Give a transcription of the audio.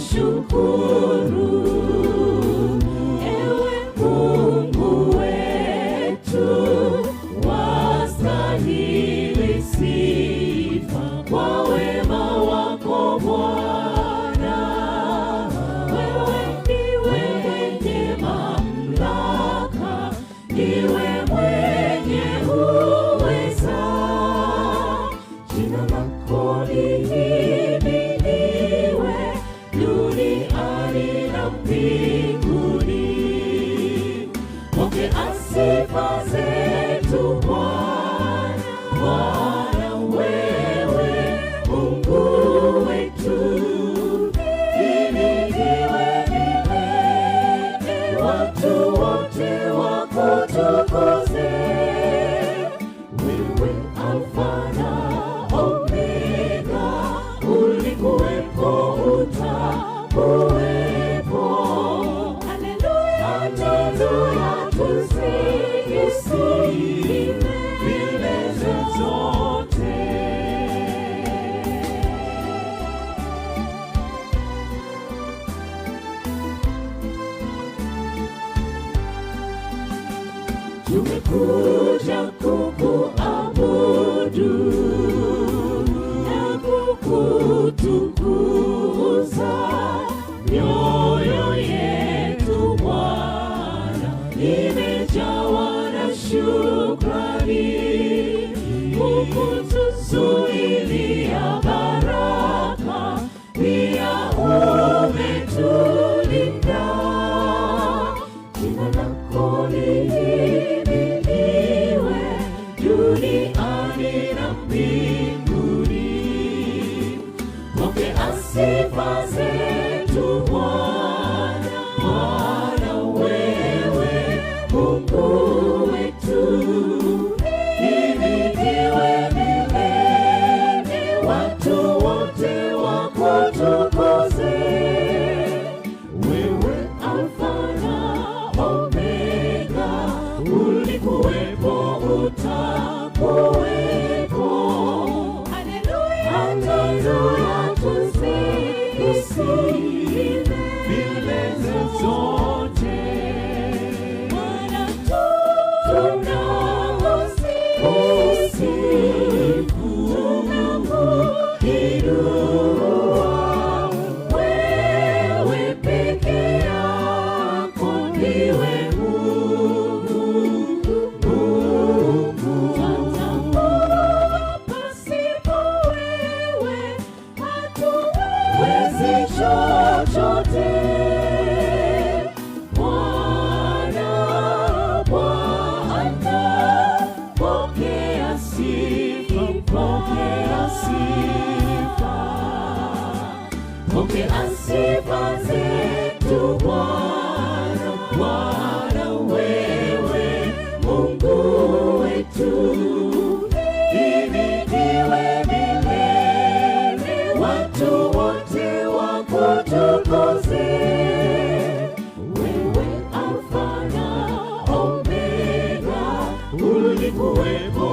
tunakushukuru ewe Mungu wetu, wastahili sifa kwa wema wako Bwana. Wewe ndiwe mwenye mamlaka, ndiwe mwenye uweza, jina lako lihimidiwe duniani na mbinguni. Pokea sifa zetu Bwana, Bwana wewe Mungu wetu. Himidiwe milele, watu wote wakutukuze. Wewe Alfa na Omega, ulikuwepo, utakuwepo. Haleluya, haleluya, tusifu milele zote. Tumekuja kukuabudu na kukutukuza, mioyo yetu Bwana imejawa na shukrani. Hukutuzuilia baraka, pia umetulinda. Jina lako lihimidiwe duniani na mbinguni. Pokea sifa zetu Bwana, Bwana wewe Mungu wetu. Himidiwe milele, watu wote wakutukuze. Wewe Alfa na Omega, ulikuwepo, utakuwepo. Haleluya, haleluya, tusifu milele zote. Bwana tunakusifu, tunakuinua. Wewe peke yako ndiwe Mungu. Pasipo wewe hatuwezi chochote. Bwana, Bwana, pokea sifa, pokea sifa. Pokea sifa zetu Bwana, Bwana wewe Mungu wetu. Himidiwe milele, watu wote wakutukuze. Wewe Alfa na Omega, ulikuwepo,